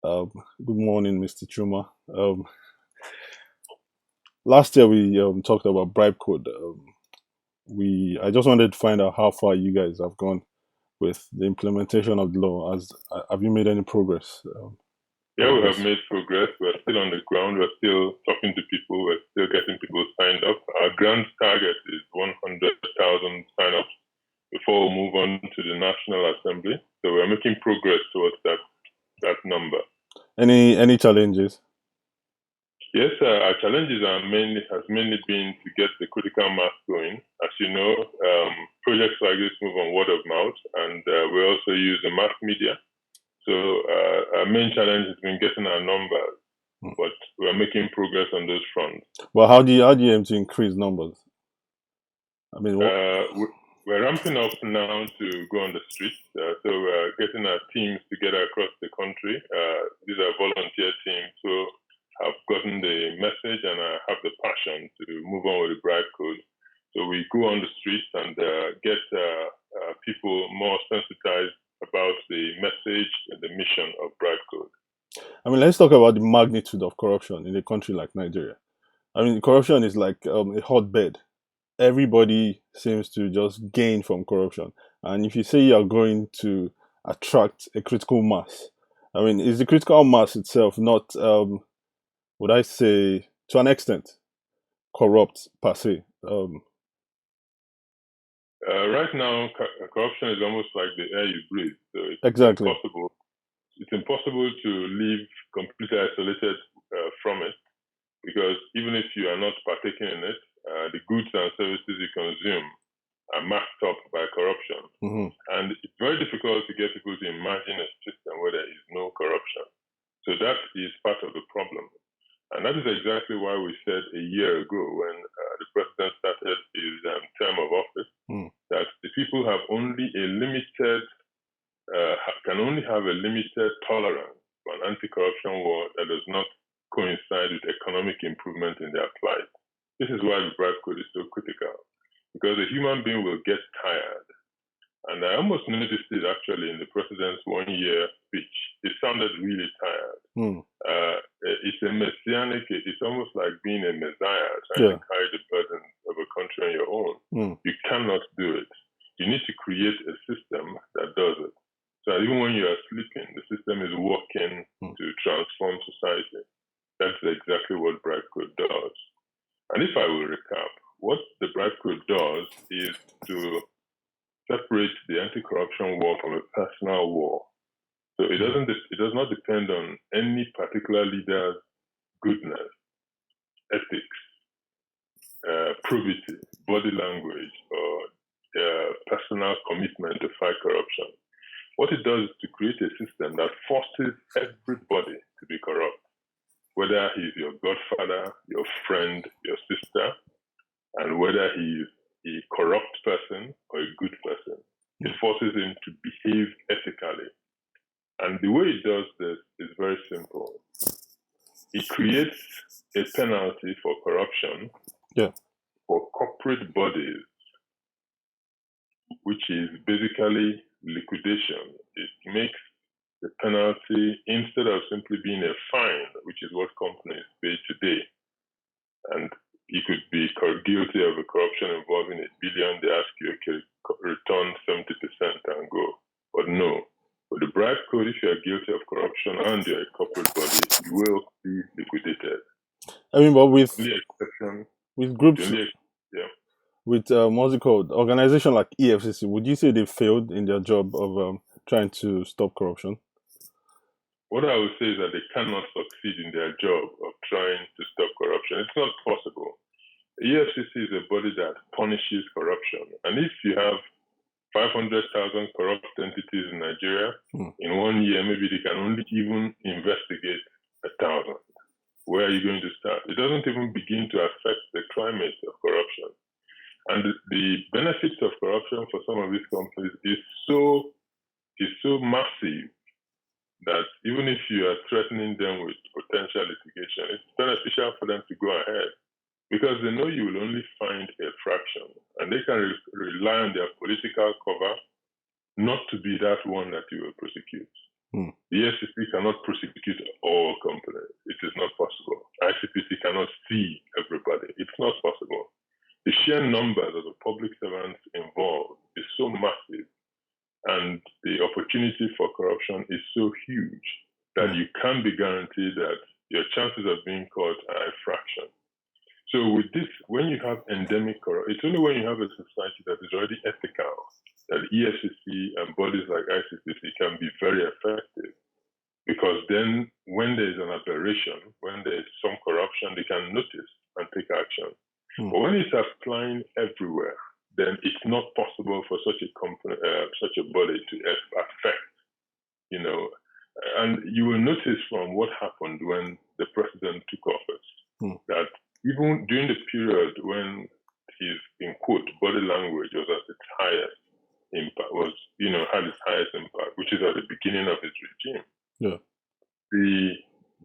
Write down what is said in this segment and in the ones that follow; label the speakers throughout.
Speaker 1: Good morning, Mr. Chuma. Last year we talked about Bribecode. I just wanted to find out how far you guys have gone with the implementation of the law. Have you made any progress
Speaker 2: Yeah,
Speaker 1: with
Speaker 2: we have
Speaker 1: this?
Speaker 2: made progress. We're still on the ground. We're still talking to people. We're still getting people signed up. Our grand target is 100,000 sign-ups before we move on to the National Assembly. So we're making progress towards that number.
Speaker 1: Any challenges?
Speaker 2: Yes, our challenges has mainly been to get the critical mass going. As you know, projects like this move on word of mouth, and we also use the mass media. So our main challenge has been getting our numbers,
Speaker 1: Hmm.
Speaker 2: but we're making progress on those fronts.
Speaker 1: Well, how do you aim to increase numbers? I mean, what?
Speaker 2: We're ramping up now to go on the streets. So we're getting our teams together across the country. These are volunteer teams who have gotten the message and have the passion to move on with the Bribecode. So we go on the streets and get people more sensitized about the message and the mission of Bribecode.
Speaker 1: I mean, let's talk about the magnitude of corruption in a country like Nigeria. I mean, corruption is like a hotbed. Everybody seems to just gain from corruption. And if you say you are going to attract a critical mass, I mean, is the critical mass itself not, would I say, to an extent, corrupt per se?
Speaker 2: Right now, corruption is almost like the air you breathe. So it's
Speaker 1: Exactly.
Speaker 2: impossible. It's impossible to live completely isolated from it, because even if you are not partaking in it, the goods and services you consume are marked up by corruption.
Speaker 1: Hmm.
Speaker 2: And it's very difficult to get people to imagine a system where there is no corruption. So that is part of the problem. And that is exactly why we said a year ago, when the president started his term of office,
Speaker 1: Mm.
Speaker 2: that the people have only a limited, can only have a limited tolerance for an anti-corruption war that does not coincide with economic improvement in their plight. This is why the bribe code is so critical, because a human being will get tired. And I almost noticed it actually in the president's 1 year speech. It sounded really tired.
Speaker 1: Mm.
Speaker 2: It's a messianic, it's almost like being a messiah trying to
Speaker 1: Yeah.
Speaker 2: carry the burden of a country on your own.
Speaker 1: Mm.
Speaker 2: You cannot do it. You need to create a system that does it. So even when you are sleeping, the system is working
Speaker 1: Mm.
Speaker 2: to transform society. That's exactly what Bribe Code does. And if I will recap, what the Bribe Code does is to separate the anti-corruption war from a personal war. So it does not depend on any particular leader's goodness, ethics, probity, body language, or personal commitment to fight corruption. What it does is to create a system that forces everybody to be corrupt, whether he's your godfather, your friend, your sister, and whether he's a corrupt person or a good person. It forces him to behave ethically. And the way it does this is very simple. It creates a penalty for corruption
Speaker 1: Yeah.
Speaker 2: for corporate bodies, which is basically liquidation. It makes the penalty, instead of simply being a fine, which is what companies pay today, and you could be guilty of a corruption involving a billion, they ask you, okay, return 70% and go. But no, with the bribe code, if you are guilty of corruption and you're a corporate body, you will be liquidated.
Speaker 1: I mean, but
Speaker 2: The only exception,
Speaker 1: with
Speaker 2: the
Speaker 1: groups
Speaker 2: only, yeah.
Speaker 1: with what's it called, organization like EFCC, would you say they failed in their job of trying to stop corruption?
Speaker 2: What I would say is that they cannot succeed in their job of trying to stop corruption. It's not possible. The EFCC is a body that punishes corruption. And if you have 500,000 corrupt entities in Nigeria,
Speaker 1: Mm.
Speaker 2: in 1 year, maybe they can only even investigate 1,000. Where are you going to start? It doesn't even begin to affect the climate of corruption. And the benefits of corruption for some of these companies is so massive that even if you are threatening them with potential litigation, it's beneficial for them to go ahead, because they know you will only find a fraction, and they can rely on their political cover not to be that one that you will prosecute.
Speaker 1: Mm.
Speaker 2: The FCC cannot prosecute all companies. It is not possible. ICPC cannot see everybody. It's not possible. The sheer numbers of the public servants involved is so massive, and the opportunity for corruption is so huge that you can be guaranteed that your chances of being caught are a fraction. So with this, when you have endemic corruption, it's only when you have a society that is already ethical that EFCC and bodies like ICCC can be very effective. Because then when there is an aberration, when there is some corruption, they can notice and take action. But when it's applying everywhere, then it's not possible for such a company, such a body to affect, and you will notice from what happened when the president took office that even during the period when his, in quote, body language was at its highest impact, had its highest impact, which is at the beginning of his regime.
Speaker 1: Yeah.
Speaker 2: The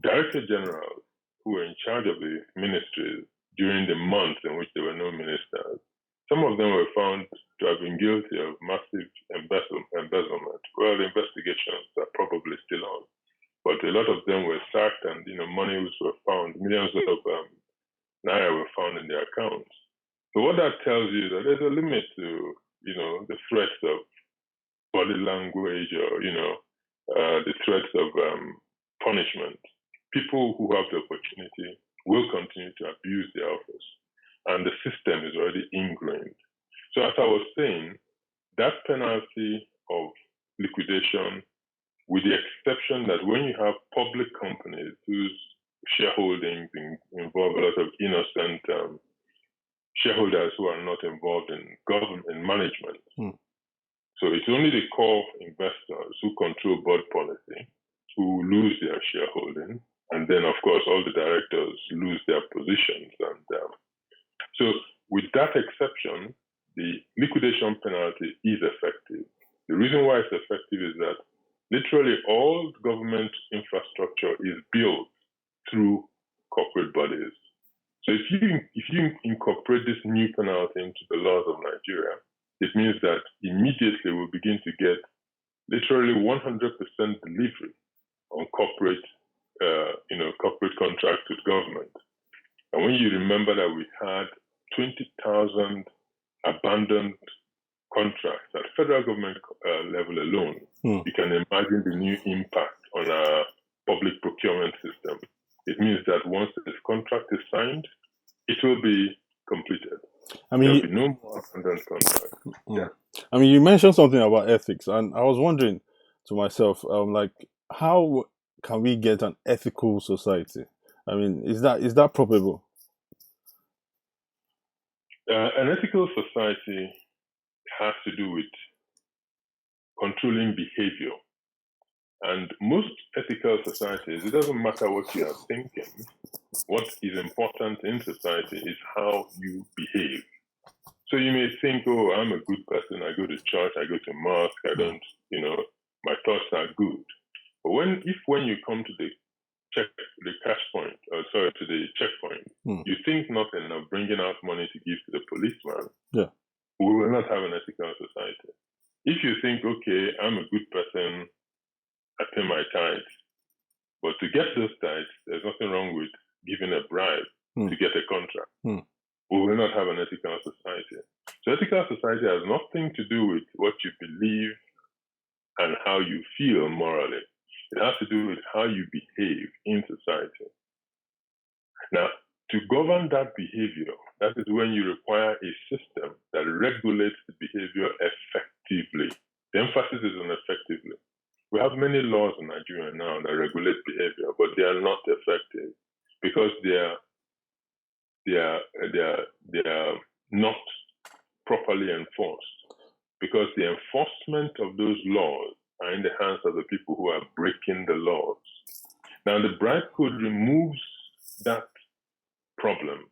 Speaker 2: director generals who were in charge of the ministries during the months in which there were no ministers, some of them were found to have been guilty of massive embezzlement. Well, the investigations are probably still on, but a lot of them were sacked, and monies were found, millions of naira were found in their accounts. So what that tells you is that there's a limit to the threats of body language or the threats of punishment. People who have the opportunity will continue to abuse their office, and the system is already ingrained. So as I was saying, that penalty of liquidation, with the exception that when you have public companies whose shareholdings involve a lot of innocent shareholders who are not involved in government and management. So it's only the core investors who control board policy who lose their shareholding, and then of course all the directors lose their positions. And so with that exception, the liquidation penalty is effective. The reason why it's effective is that literally all government infrastructure is built through corporate bodies. So if you incorporate this new penalty into the laws of Nigeria, it means that immediately we'll begin to get literally 100% delivery on corporate contracts with government. And when you remember that we had 20,000 abandoned contracts at federal government level alone, you can imagine the new impact on our public procurement system. It means that once this contract is signed, it will be completed. There will be no more abandoned contracts. Yeah.
Speaker 1: I mean, you mentioned something about ethics, and I was wondering to myself, how can we get an ethical society? I mean, is that probable?
Speaker 2: An ethical society has to do with controlling behavior. And most ethical societies, it doesn't matter what you are thinking. What is important in society is how you behave. So you may think, oh, I'm a good person. I go to church, I go to mosque, I don't, my thoughts are good. But when you come to the checkpoint, you think nothing of bringing out money to give to the policeman, we will not have an ethical society. If you think, okay, I'm a good person, I pay my tithes, but to get those tithes, there's nothing wrong with giving a bribe to get a contract. We will not have an ethical society. So ethical society has nothing to do with what you believe and how you feel morally. It has to do with how you behave in society. Now, to govern that behavior, that is when you require a system that regulates the behavior effectively. The emphasis is on effectively. We have many laws in Nigeria now that regulate behavior, but they are not effective because they are not properly enforced. Because the enforcement of those laws are in the hands of the people who are breaking the laws. Now, the Bribecode removes that problem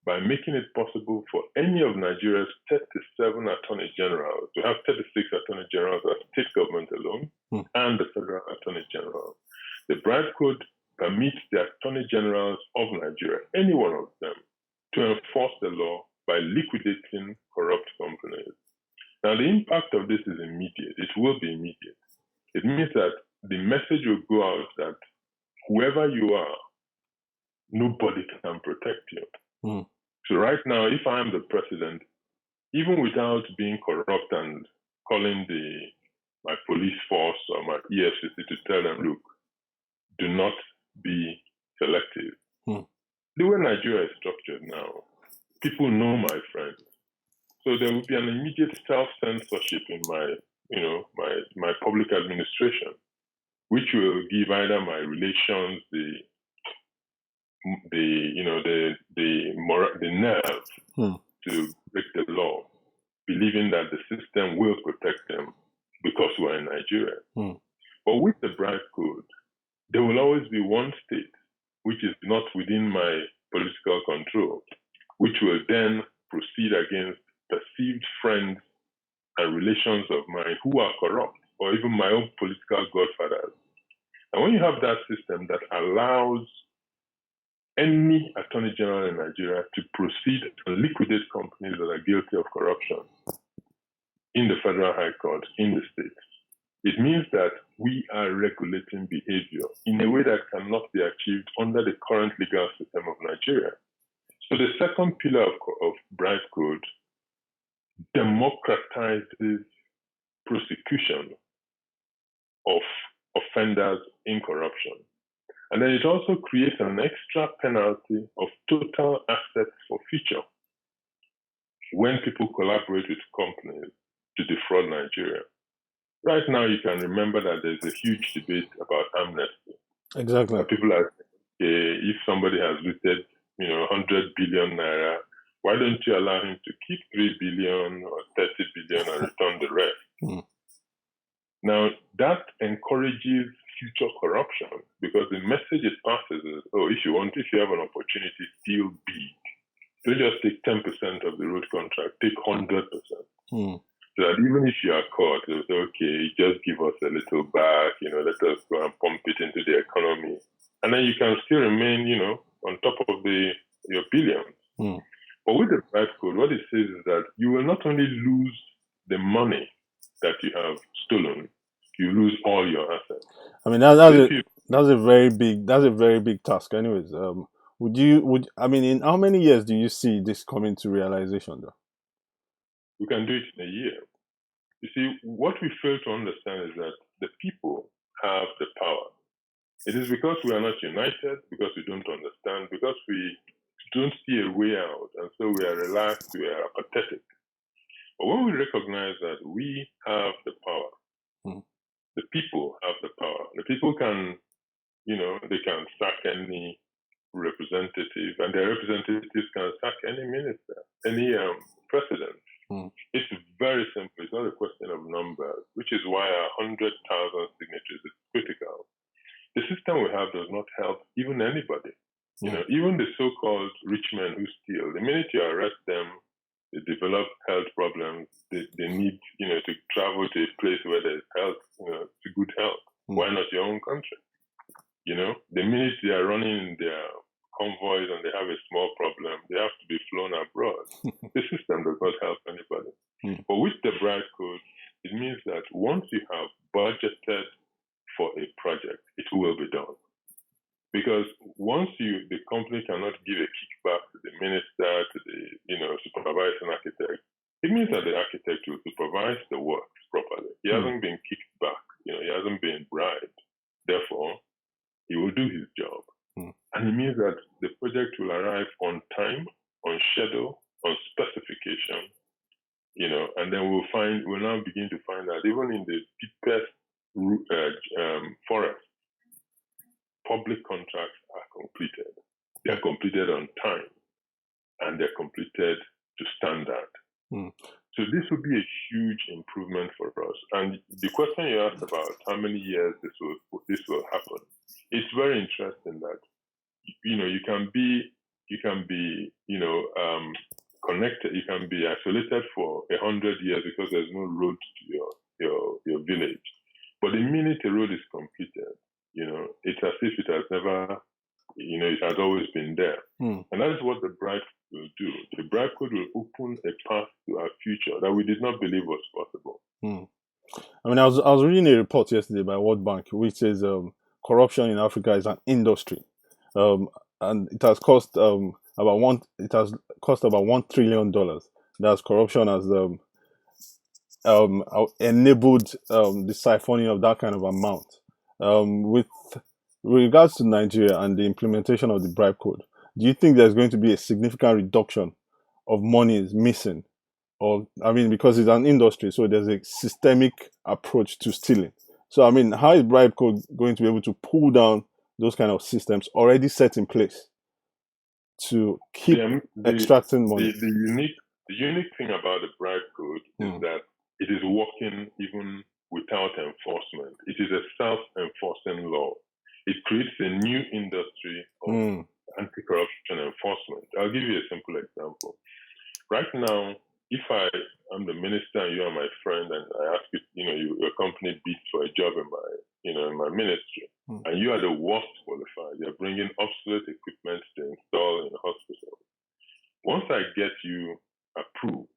Speaker 2: by making it possible for any of Nigeria's 37 attorney generals to have 36 attorney generals at state government alone and the federal attorney general. The Bribecode permits the attorney generals of Nigeria, any one of them, to enforce the law by liquidating corrupt companies. Now, the impact of this is immediate. It will be immediate. It means that the message will go out that whoever you are, nobody can protect you.
Speaker 1: Mm.
Speaker 2: So right now, if I am the president, even without being corrupt and calling my police force or my EFCC to tell them, look, do not be selective.
Speaker 1: Mm.
Speaker 2: The way Nigeria is structured now, people know my friends. So there will be an immediate self-censorship in my public administration, which will give either my relations the nerve to break the law, believing that the system will protect them because we're in Nigeria. But with the Bribecode, there will always be one state which is not within my political control, which will then proceed against perceived friends and relations of mine who are corrupt, or even my own political godfathers. And when you have that system that allows any attorney general in Nigeria to proceed and liquidate companies that are guilty of corruption in the Federal High Court in the states, it means that we are regulating behavior in a way that cannot be achieved under the current legal system of Nigeria. So the second pillar of Bribecode democratizes prosecution of offenders in corruption. And then it also creates an extra penalty of total assets forfeiture when people collaborate with companies to defraud Nigeria. Right now, you can remember that there's a huge debate about amnesty.
Speaker 1: Exactly.
Speaker 2: People are saying, if somebody has looted, 100 billion naira, why don't you allow him to keep 3 billion or 30 billion and return the rest? Now, that encourages future corruption because the message it passes is, if you have an opportunity, steal big. Don't just take 10% of the road contract, take 100%. So that even if you are caught, they'll say, okay, just give us a little back, let us go and pump it into the economy. And then you can still remain, on top of your billions. But with the Bribecode, what it says is that you will not only lose the money that you have stolen, you lose all your assets.
Speaker 1: I mean, that's a very big task. Anyways, in how many years do you see this coming to realization, though?
Speaker 2: We can do it in a year. You see, what we fail to understand is that the people have the power. It is because we are not united, because we don't understand, because we don't see a way out, and so we are relaxed, we are apathetic. But when we recognize that we have the power, the people have the power. The people can, they can sack any representative, and their representatives can sack any minister, any president. It's very simple. It's not a question of numbers, which is why 100,000 signatures is critical. The system we have does not help even anybody. Even the so-called rich men who steal, the minute you arrest them, they develop health problems. They need, to travel to a place where there's health, to good health. Why not your own country? The minute they are running their convoys and they have a small problem, they have to be flown abroad. The system does not help anybody. But with the Bribecode, it means that once you have budgeted for a project, it will be done. Because once the company cannot give a kickback to the minister, to the supervising architect, it means that the architect will supervise the work properly. He hasn't been kicked back, he hasn't been bribed. Therefore, he will do his job. And it means that the project will arrive on time, on schedule, on specification, and then we'll now begin to find that even in the deepest forest, public contracts are completed. They are completed on time, and they're completed to standard. So this will be a huge improvement for us. And the question you asked about how many years this will happen, it's very interesting that you can be connected, you can be isolated for 100 years because there's no road to your village. But the minute a road is completed, it's as if it has never, it has always been there. And that is what the Bribecode will do. The Bribecode will open a path to our future that we did not believe was possible.
Speaker 1: I mean, I was reading a report yesterday by World Bank which says corruption in Africa is an industry, um, and it has cost about $1 trillion. That's corruption has enabled the siphoning of that kind of amount. With regards to Nigeria and the implementation of the bribe code, do you think there's going to be a significant reduction of monies missing? Or, I mean, because it's an industry, so there's a systemic approach to stealing. So, I mean, how is bribe code going to be able to pull down those kind of systems already set in place to keep extracting money?
Speaker 2: The unique thing about the bribe code is that it is working even without enforcement. It is a self-enforcing law. It creates a new industry of anti-corruption enforcement. I'll give you a simple example. Right now, if I am the minister and you are my friend, and I ask you, your company bids for a job in my ministry, and you are the worst qualified, you're bringing obsolete equipment to install in the hospital. Once I get you approved,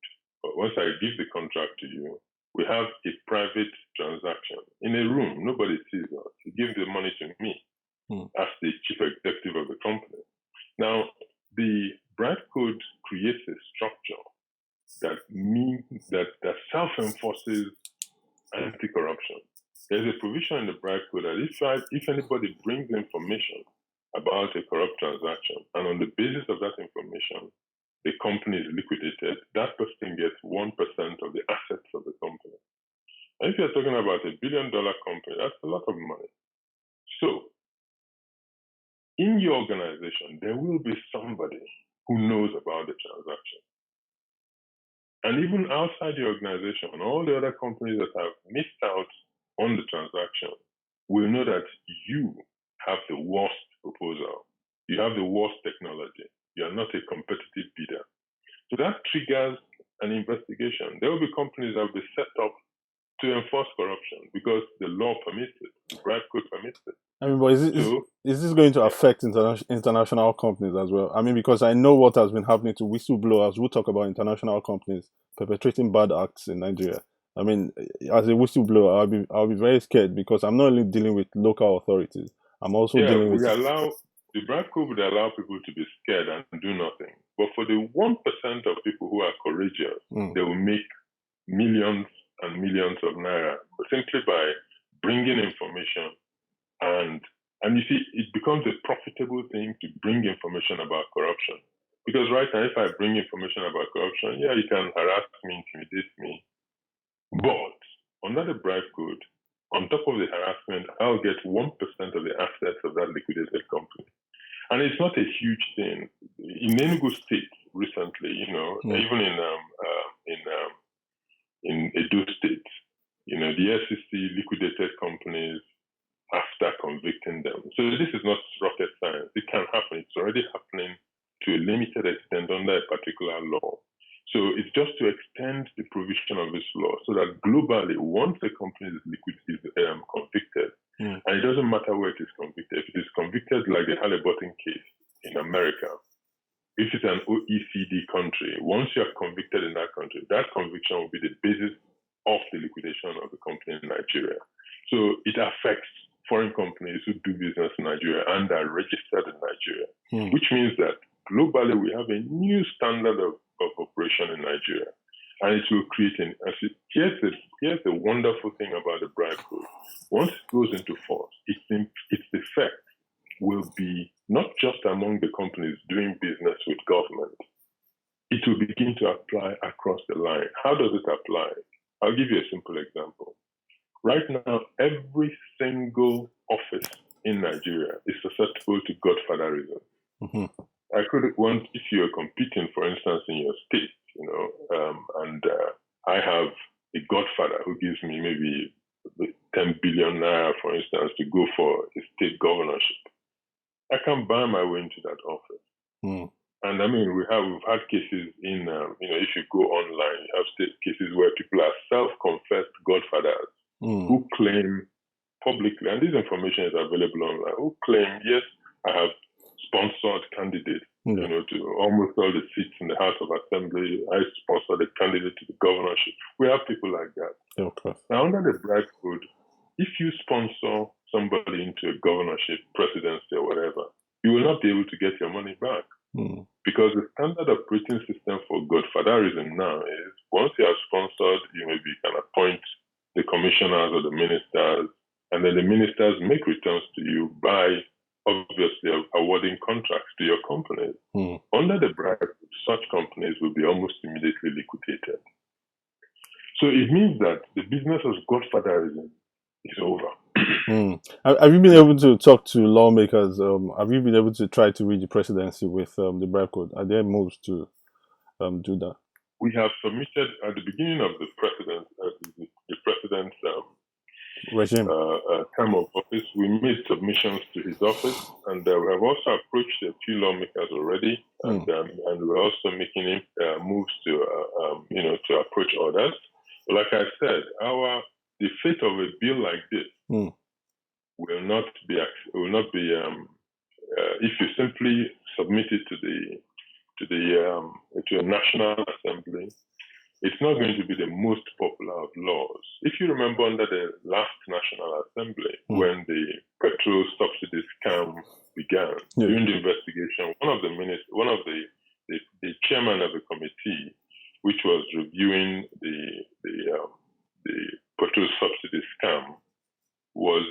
Speaker 2: or once I give the contract to you, we have a private transaction in a room. Nobody sees us. You give the money to me as the chief executive of the company. Now, the bribe code creates a structure that means that self-enforces anti-corruption. There's a provision in the bribe code that if anybody brings information about a corrupt transaction, and on the basis of that information, the company is liquidated, that person gets 1% of the assets of the company. And if you're talking about $1 billion company, that's a lot of money. So, in your organization, there will be somebody who knows about the transaction. And even outside the organization, all the other companies that have missed out on the transaction will know that you have the worst proposal. You have the worst technology. You are not a competitive bidder. So that triggers an investigation. There will be companies that will be set up to enforce corruption because the law permits it, the bribe code permits it.
Speaker 1: I mean, but is this going to affect international companies as well? I mean, because I know what has been happening to whistleblowers who talk about international companies perpetrating bad acts in Nigeria. I mean, as a whistleblower, I'll be very scared because I'm not only dealing with local authorities, I'm also dealing with.
Speaker 2: The bribe code would allow people to be scared and do nothing. But for the 1% of people who are courageous, they will make millions and millions of naira simply by bringing information. And you see, it becomes a profitable thing to bring information about corruption. Because right now, if I bring information about corruption, yeah, you can harass me, intimidate me. But under the bribe code, on top of the harassment, I'll get 1% of the assets of that liquidated company. And it's not a huge thing. In Enugu State recently, even in Edo State, the SEC liquidated companies after convicting them. So this is not rocket science. It can happen. It's already happening to a limited extent under a particular law. So it's just to extend the provision of this law so that globally, once a company is convicted, and it doesn't matter where it is convicted, if it is convicted like the Halliburton case in America, if it's an OECD country, once you are convicted in that country, that conviction will be the basis of the liquidation of the company in Nigeria. So it affects foreign companies who do business in Nigeria and are registered in Nigeria, which means that globally we have a new standard of operation in Nigeria. And it will create here's the wonderful thing about the bribe code. Once it goes into force, its effect will be not just among the companies doing business with government. It will begin to apply across the line. How does it apply? I'll give you a simple example. Right now, every single office in Nigeria is susceptible to godfatherism. I could want, if you're competing, for instance, in your state, and I have a godfather who gives me maybe 10 billion naira, for instance, to go for a state governorship. I can buy my way into that office. And I mean, we've had cases in, if you go online, you have state cases where people are self-confessed godfathers who claim publicly, and this information is available online, who claim, yes, I have sponsored candidates,
Speaker 1: Yeah.
Speaker 2: to almost all the seats in the House of Assembly. I sponsored a candidate to the governorship. We have people like that.
Speaker 1: Yeah, of course.
Speaker 2: Now, under the bribe code, if you sponsor somebody into a governorship, presidency, or whatever, you will not be able to get your money back. Because the standard operating system for godfatherism now is once you are sponsored, you can appoint the commissioners or the ministers, and then the ministers make returns to you by obviously awarding contracts to your companies. Under the bribe, such companies will be almost immediately liquidated. So it means that the business of godfatherism is over.
Speaker 1: Have you been able to talk to lawmakers? Have you been able to try to reach the presidency with the bribe code? Are there moves to do that?
Speaker 2: We have submitted at the beginning of the president's
Speaker 1: regime
Speaker 2: term of office. We made submissions to his office, and we have also approached a few lawmakers already, and we're also making moves to approach others. But like I said, the fate of a bill like this will not be if you simply submit it to a national assembly. It's not going to be the most popular of laws. If you remember, under the last National Assembly, when the petrol subsidy scam began, during the investigation, one of the chairman of the committee, which was reviewing the petrol subsidy scam, was,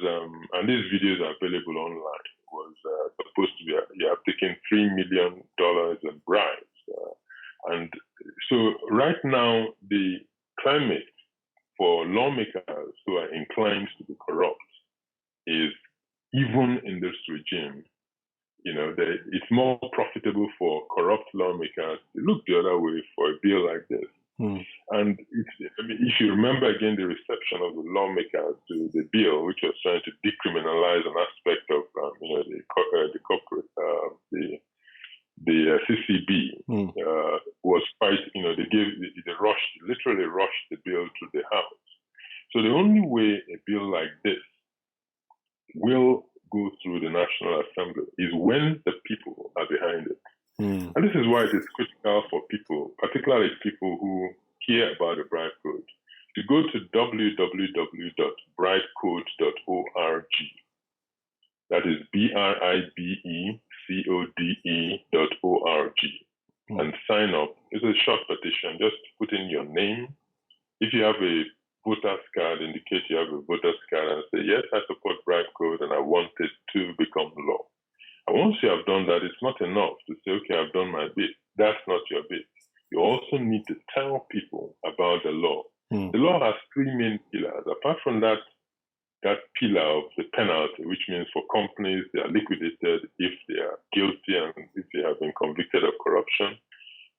Speaker 2: and these videos are available online, was supposed to be, you have taken $3 million in bribes. And so right now, the climate for lawmakers who are inclined to be corrupt is, even in this regime, it's more profitable for corrupt lawmakers to look the other way for a bill like this. And if you remember again the reception of the lawmakers to the bill, which was trying to decriminalize an aspect of the corporate, the CCB was quite, they literally rushed the bill to the House. So the only way a bill like this will go through the National Assembly is when the people are behind it. And this is why it is critical for people, particularly people who care about the bribe code, to go to www.bribecode.org. That is BRIBECODE.org, and sign up. It's a short petition. Just put in your name. If you have a voter's card, indicate you have a voter's card and say, yes, I support bribe code and I want it to become law. And once you have done that, it's not enough to say, okay, I've done my bit. That's not your bit. You also need to tell people about the law. The law has three main pillars. Apart from that pillar of the penalty, which means for companies, they are liquidated if they are guilty and if they have been convicted of corruption.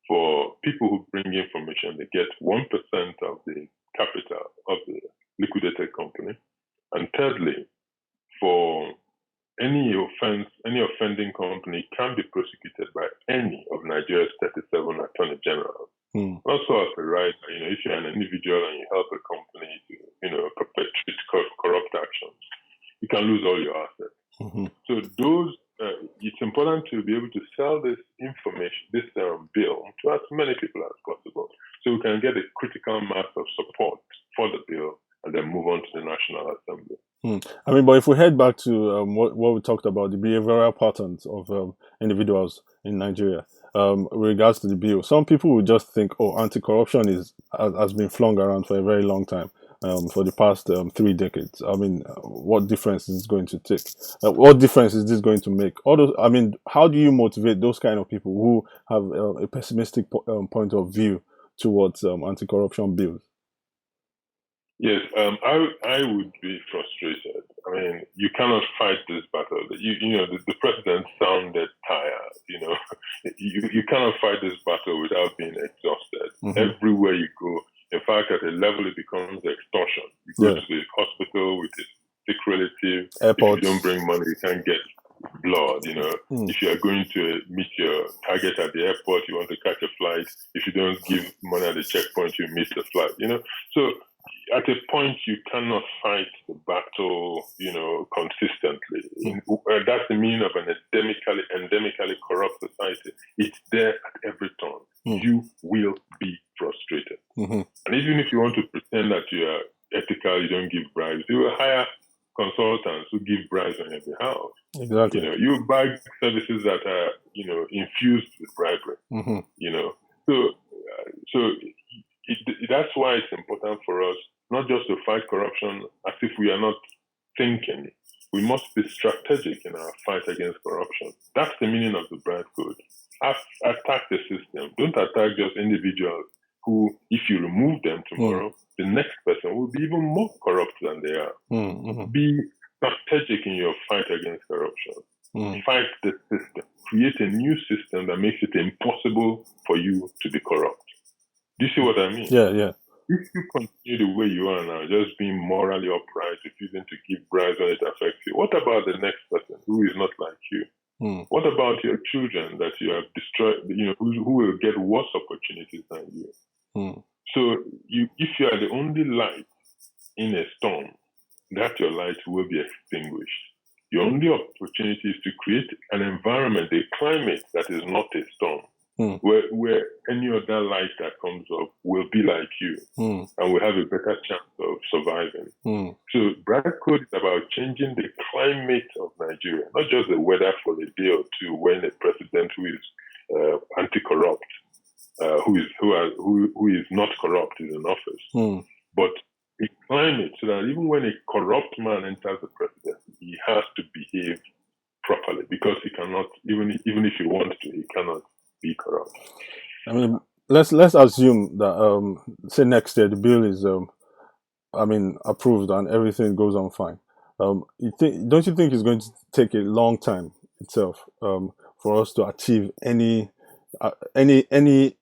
Speaker 2: For people who bring information, they get 1% of the capital of the liquidated company. And thirdly, for any offending company can be prosecuted by any of Nigeria's 37 attorney generals. Also has the right, if you're an individual and you help a company to, perpetrate corrupt actions, you can lose all your assets. So it's important to be able to sell this information, this bill, to as many people as possible, so we can get a critical mass of support for the bill and then move on to the National Assembly.
Speaker 1: But if we head back to what we talked about, the behavioral patterns of individuals in Nigeria, with regards to the bill, some people will just think, anti-corruption has been flung around for a very long time, for the past 3 decades. What difference is this going to take? What difference is this going to make? How do you motivate those kind of people who have a pessimistic point of view towards anti-corruption bills?
Speaker 2: Yes, I would be frustrated. You cannot fight this battle. The president sounded tired. You cannot fight this battle without being exhausted. Everywhere you go, in fact, at a level it becomes extortion. You go to the hospital with a sick relative.
Speaker 1: Airports.
Speaker 2: If you don't bring money, you can't get blood. If you are going to meet your target at the airport, you want to catch a flight. If you don't give money at the checkpoint, you miss the flight. So at a point, you cannot fight the battle, consistently. That's the meaning of an endemically corrupt society. It's there at every turn. You will be frustrated. And even if you want to pretend that you are ethical, you don't give bribes, you will hire consultants who give bribes on your behalf.
Speaker 1: Exactly.
Speaker 2: You buy services that are, infused with bribery. So that's why it's important for us not just to fight corruption as if we are not thinking. We must be strategic in our fight against corruption. That's the meaning of the Bribecode. Attack the system. Don't attack just individuals who, if you remove them tomorrow, the next person will be even more corrupt than they are. Be strategic in your fight against corruption. Fight the system. Create a new system that makes it impossible for you to be corrupt. Do you see what I mean?
Speaker 1: Yeah.
Speaker 2: If you continue the way you are now, just being morally upright, refusing to give bribes when it affects you, what about the next person who is not like you? What about your children that you have destroyed, who will get worse opportunities than you? So if you are the only light in a storm, that your light will be extinguished. Your only opportunity is to create an environment, a climate that is not a storm. Where any other light that comes up will be like you and will have a better chance of surviving. So Bribecode is about changing the climate of Nigeria, not just the weather for a day or two when a president who is anti-corrupt, who is not corrupt is in office, but a climate so that even when a corrupt man enters the presidency, he has to behave properly because he cannot, even if he wants to, he cannot be corrupt.
Speaker 1: I mean, let's assume that say next year the bill is approved and everything goes on fine. Don't you think it's going to take a long time itself for us to achieve any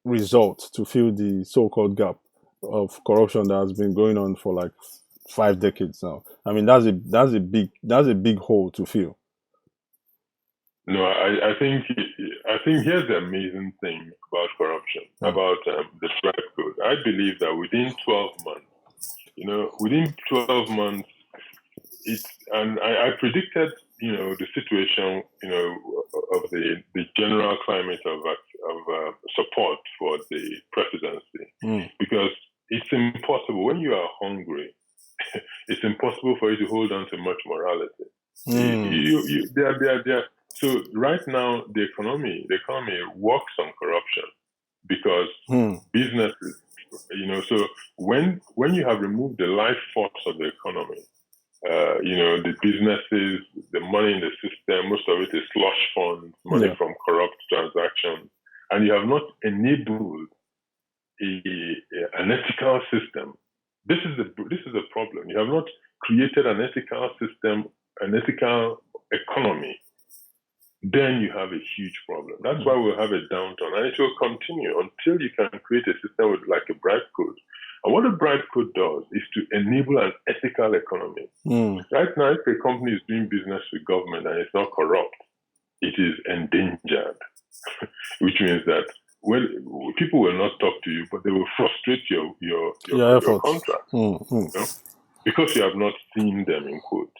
Speaker 1: result to fill the so-called gap of corruption that has been going on for like 5 decades now? I mean, that's a big hole to fill.
Speaker 2: No, I think here's the amazing thing about corruption, about the Bribecode. I believe that within 12 months, and I predicted, the situation, of the general climate of support for the presidency, because it's impossible when you are hungry. It's impossible for you to hold on to much morality. So right now, the economy works on corruption because businesses, so when you have removed the life force of the economy, the businesses, the money in the system, most of it is slush funds, money from corrupt transactions, and you have not enabled an ethical system. This is the problem. You have not created an ethical system, an ethical economy. Then you have a huge problem. That's why we'll have a downturn, and it will continue until you can create a system with like a Bribecode. And what a Bribecode does is to enable an ethical economy. Right now, if a company is doing business with government and it's not corrupt, it is endangered, which means that people will not talk to you, but they will frustrate your contract because you have not seen them in quotes.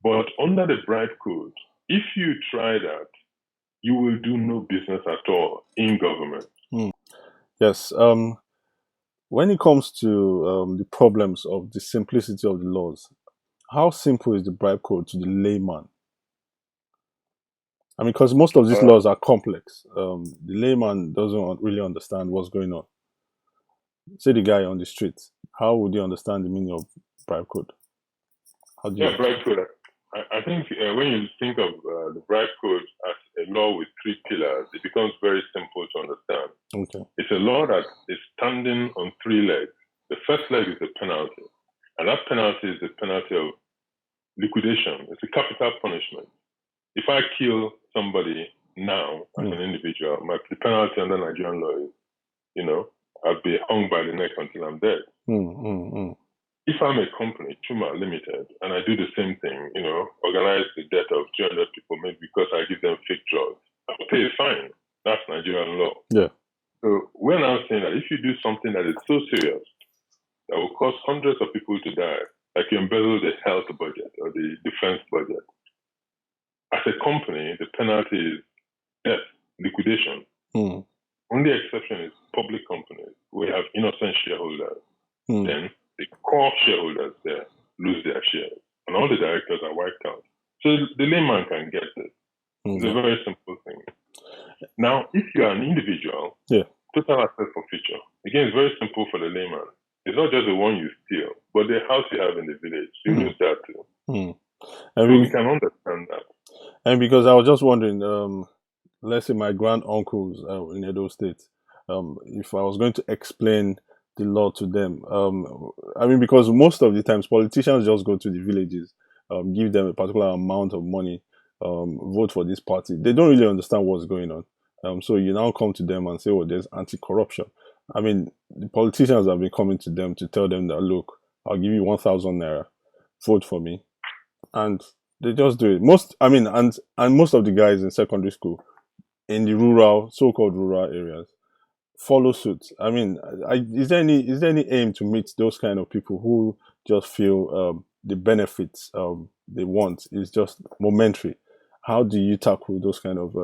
Speaker 2: But under the Bribecode, if you try that, you will do no business at all in government.
Speaker 1: Yes. When it comes to the problems of the simplicity of the laws, how simple is the Bribecode to the layman? I mean, because most of these laws are complex. The layman doesn't really understand what's going on. Say the guy on the street, how would you understand the meaning of Bribecode?
Speaker 2: Bribecode. I think when you think of the Bribecode as a law with 3 pillars, it becomes very simple to understand.
Speaker 1: Okay.
Speaker 2: It's a law that is standing on 3 legs. The first leg is the penalty, and that penalty is the penalty of liquidation. It's a capital punishment. If I kill somebody now as an individual, the penalty under Nigerian law is, I'll be hung by the neck until I'm dead. If I'm a company, Chuma Limited, and I do the same thing, organize the death of 200 people, maybe because I give them fake drugs, I'll pay a fine. That's Nigerian law.
Speaker 1: Yeah.
Speaker 2: So we're now saying that if you do something that is so serious, that will cause hundreds of people to die, like you embezzle the health budget or the defense budget, As a company, the penalty is death, liquidation. Only exception is public companies. We have innocent shareholders. Then the core shareholders there lose their shares, and all the directors are wiped out. So the layman can get this. It's a very simple thing. Now, if you are an individual, total asset forfeiture. Again, it's very simple for the layman. It's not just the one you steal, but the house you have in the village. You lose that too. So we can understand that.
Speaker 1: And because I was just wondering, let's say my grand uncles in Edo State, if I was going to explain the law to them, I mean, because most of the times politicians just go to the villages, give them a particular amount of money, vote for this party. They don't really understand what's going on. So you now come to them and say, "Oh, there's anti-corruption." I mean, the politicians have been coming to them to tell them that, "Look, I'll give you 1,000 naira, vote for me," and they just do it. And most of the guys in secondary school, in the rural, so-called rural areas, follow suit. I mean, is there any aim to meet those kind of people who just feel the benefits they want is just momentary? How do you tackle those kind of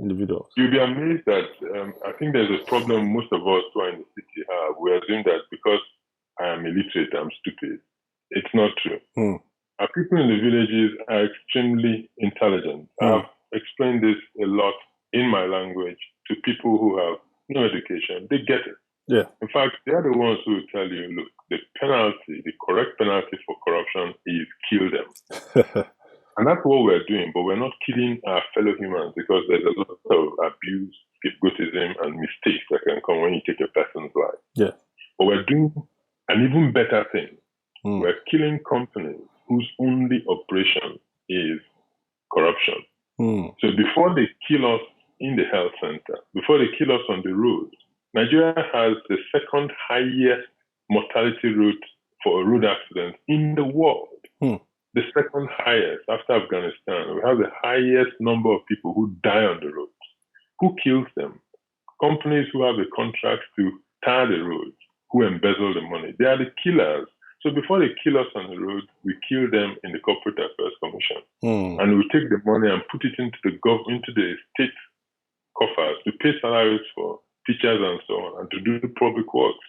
Speaker 1: individuals?
Speaker 2: You'll be amazed that I think there's a problem most of us who are in the city have. We assume that because I am illiterate, I'm stupid. It's not true. Our people in the villages are extremely intelligent. I've explained this a lot in my language to people who have no education. They get it.
Speaker 1: Yeah.
Speaker 2: In fact, they are the ones who will tell you, look, the correct penalty for corruption is kill them. And that's what we're doing, but we're not killing our fellow humans because there's a lot of abuse, scapegoatism, and mistakes that can come when you take a person's life.
Speaker 1: Yeah.
Speaker 2: But we're doing an even better thing. We're killing companies whose only operation is corruption. So before they kill us in the health center, before they kill us on the road, Nigeria has the second highest mortality rate for a road accident in the world. The second highest after Afghanistan. We have the highest number of people who die on the roads. Who kills them? Companies who have the contracts to tar the roads, who embezzle the money. They are the killers. So before they kill us on the road, we kill them in the Corporate Affairs Commission. And we take the money and put it into the state coffers to pay salaries for teachers and so on, and to do the public works.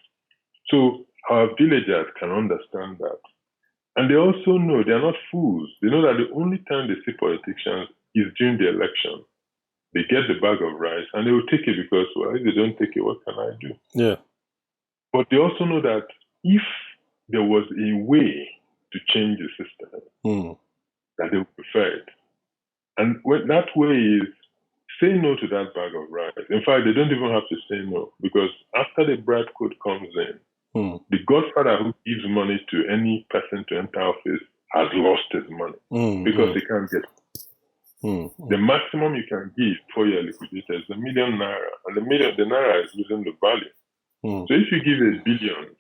Speaker 2: So our villagers can understand that. And they also know they're not fools. They know that the only time they see politicians is during the election. They get the bag of rice and they will take it because, well, if they don't take it, what can I do?
Speaker 1: Yeah.
Speaker 2: But they also know that if there was a way to change the system, that they would prefer it. And that way is say no to that bag of rice. In fact, they don't even have to say no because after the Bribecode comes in, the godfather who gives money to any person to enter office has lost his money because he can't get it. The maximum you can give before you're liquidated is 1 million naira, and the naira is losing the value. So if you give 1 billion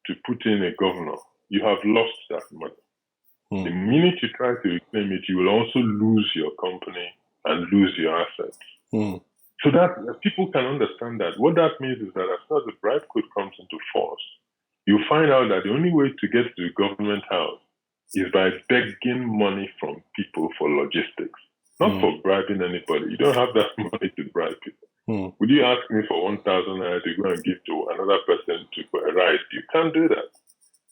Speaker 2: to put in a governor, you have lost that money. The minute you try to reclaim it, you will also lose your company and lose your assets. So that people can understand that. What that means is that as soon as the Bribecode comes into force, you find out that the only way to get to the government house is by begging money from people for logistics, not for bribing anybody. You don't have that money to bribe people. Would you ask me for 1,000 naira to go and give to another person for a ride? You can't do that.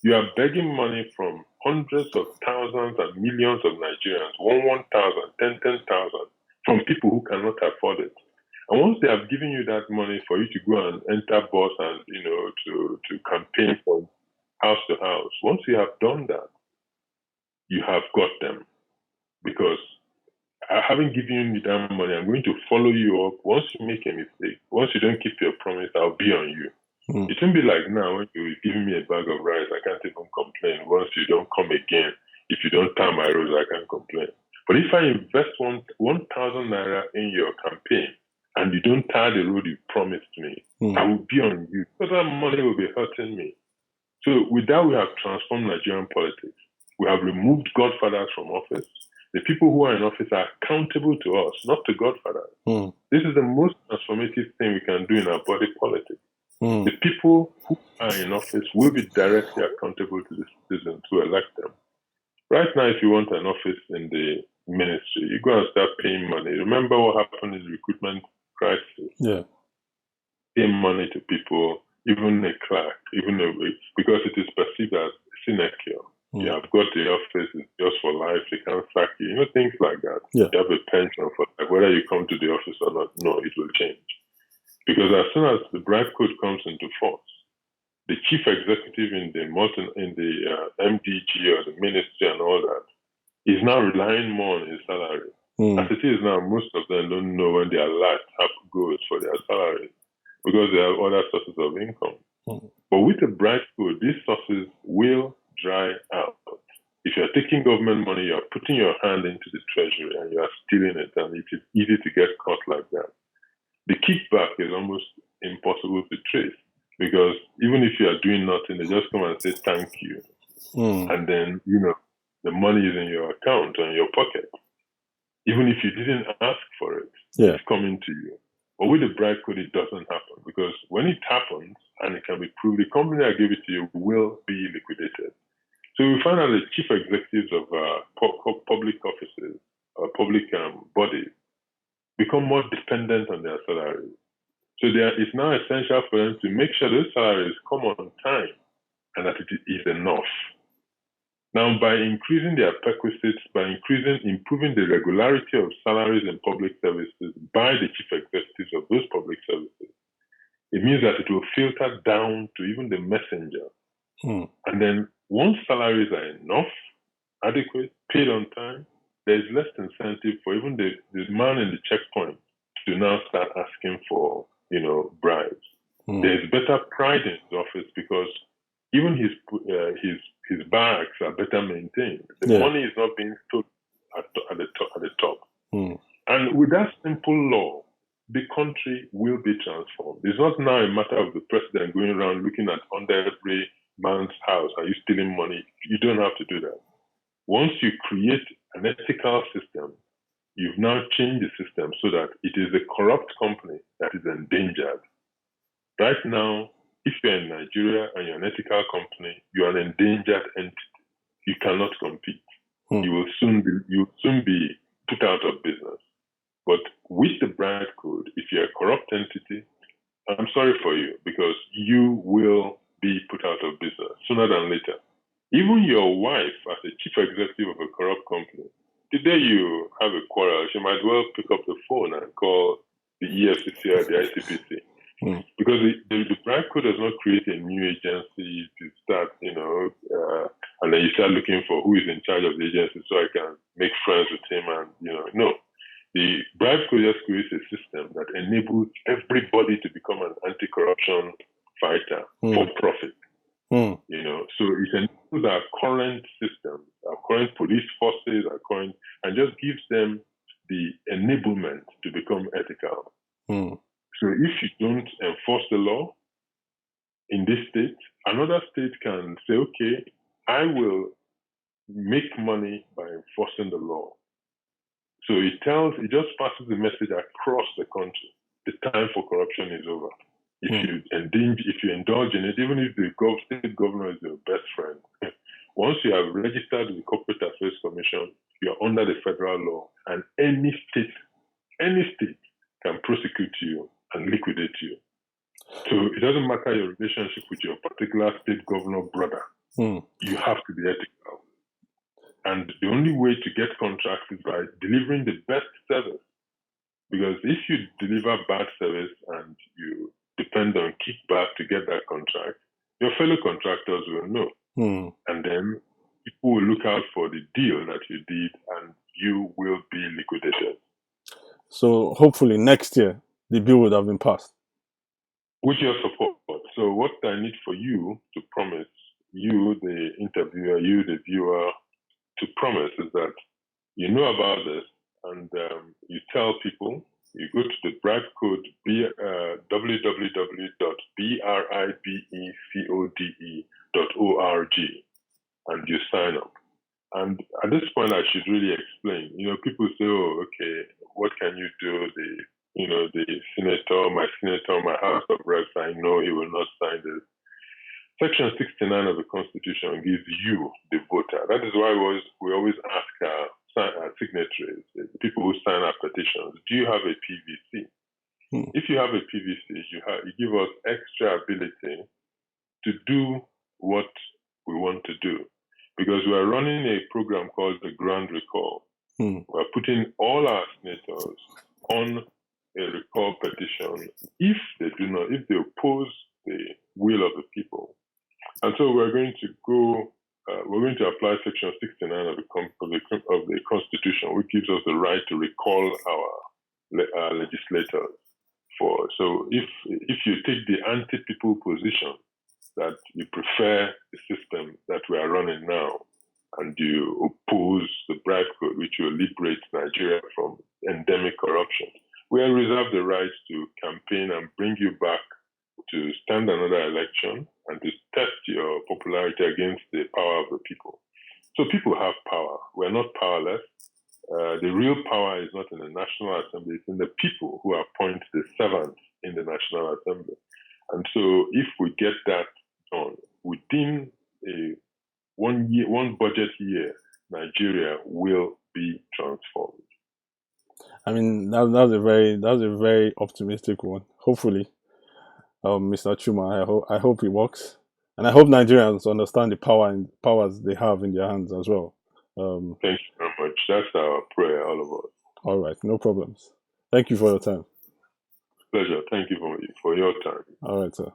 Speaker 2: You are begging money from hundreds of thousands and millions of Nigerians, 1,000, 10,000, from people who cannot afford it. And once they have given you that money for you to go and enter bus and, to campaign from house to house, once you have done that, you have got them. Because having given you that money, I'm going to follow you up. Once you make a mistake, once you don't keep your promise, I'll be on you. It won't be like now when you're giving me a bag of rice, I can't even complain. Once you don't come again, if you don't tar my roads, I can't complain. But if I invest 1,000 naira in your campaign and you don't tar the road you promised me, I will be on you. So that money will be hurting me. So with that, we have transformed Nigerian politics. We have removed godfathers from office. The people who are in office are accountable to us, not to godfathers. This is the most transformative thing we can do in our body politics. The people who are in office will be directly accountable to the citizens who elect them. Right now, if you want an office in the ministry, you go and start paying money, remember what happened in the recruitment crisis?
Speaker 1: Yeah.
Speaker 2: Paying money to people, even a clerk, because it is perceived as sinecure. You have got the office, it's just for life, they can't sack you, things like that.
Speaker 1: Yeah.
Speaker 2: You have a pension for life, whether you come to the office or not, no, it will change. Because as soon as the Bribecode comes into force, the chief executive in the MDG or the ministry and all that is now relying more on his salary. As it is now, most of them don't know when their last goes for their salary because they have other sources of income. But with the Bribecode, these sources will dry out. If you're taking government money, you're putting your hand into the treasury and you're stealing it, and it is easy to get caught like that. The kickback is almost impossible to trace because even if you are doing nothing, they just come and say thank you. And then, the money is in your account or in your pocket. Even if you didn't ask for it, it's coming to you. But with the Bribecode, it doesn't happen because when it happens and it can be proved, the company that gave it to you will be liquidated. So we find out the chief executives of public offices or public bodies become more dependent on their salaries. So it's now essential for them to make sure those salaries come on time and that it is enough. Now, by increasing their perquisites, by improving the regularity of salaries in public services by the chief executives of those public services, it means that it will filter down to even the messenger. And then once salaries are enough, adequate, paid on time, there's less incentive for even the man in the checkpoint to now start asking for, bribes. There's better pride in his office because even his barracks are better maintained. The money is not being stored at the top. And with that simple law, the country will be transformed. It's not now a matter of the president going around looking at under every man's house, are you stealing money? You don't have to do that. Once you create an ethical system, you've now changed the system so that it is the corrupt company that is endangered. Right now, if you're in Nigeria and you're an ethical company, you're an endangered entity. You cannot compete. You will soon be put out of business. But with the Bribecode, if you're a corrupt entity, I'm sorry for you because you will be put out of business sooner than later. Even your wife, as a chief executive of a corrupt company, the day you have a quarrel, she might well pick up the phone and call the EFCC or the ICPC. Because the Bribecode does not create a new agency to start, and then you start looking for who is in charge of the agency so I can make friends with him and, no. The Bribecode just creates a system that enables everybody to become an anti-corruption fighter for profit. So it enables our current systems, our current police forces, and just gives them the enablement to become ethical. So if you don't enforce the law in this state, another state can say, okay, I will make money by enforcing the law. So it just passes the message across the country. The time for corruption is over. If you indulge in it, even if the state governor is your best friend, once you have registered with the Corporate Affairs Commission, you're under the federal law, and any state can prosecute you and liquidate you. So it doesn't matter your relationship with your particular state governor brother. You have to be ethical. And the only way to get contracts is by delivering the best service. Because if you deliver bad service and you depend on kickback to get that contract, your fellow contractors will know. And then people will look out for the deal that you did and you will be liquidated.
Speaker 1: So hopefully next year, the bill would have been passed.
Speaker 2: With your support. So what I need for you to promise, you, the interviewer, you, the viewer, to promise is that you know about this and you tell people, you go to the Bribecode, www.bribecode.org and you sign up. And at this point, I should really explain. People say, oh, okay, what can you do? My senator, my House of Reps, I know he will not sign this. Section 69 of the Constitution gives you, the voter. That is why we always ask our signatories, the people who sign our petitions, do you have a PVC? If you have a PVC, you give us extra ability to do what we want to do. Because we are running a program called the Grand Recall. We're putting all our senators on a recall petition if they oppose the will of the people. And so we're going to apply Section 69 of the Constitution, which gives us the right to recall our legislators. So if you take the anti-people position that you prefer the system that we are running now, and you oppose the Bribecode, which will liberate Nigeria from endemic corruption, we reserve the right to campaign and bring you back to stand another election and to test your popularity against the power of the people. So people have power. We're not powerless. The real power is not in the National Assembly, it's in the people who appoint the servants in the National Assembly. And so if we get that done within one budget year, Nigeria will be transformed.
Speaker 1: I mean, that's a very optimistic one. Hopefully, Mr. Chuma, I hope it works, and I hope Nigerians understand the powers they have in their hands as well.
Speaker 2: Thank you very much. That's our prayer, all of us.
Speaker 1: All right, no problems. Thank you for your time.
Speaker 2: Pleasure. Thank you for your time.
Speaker 1: All right, sir.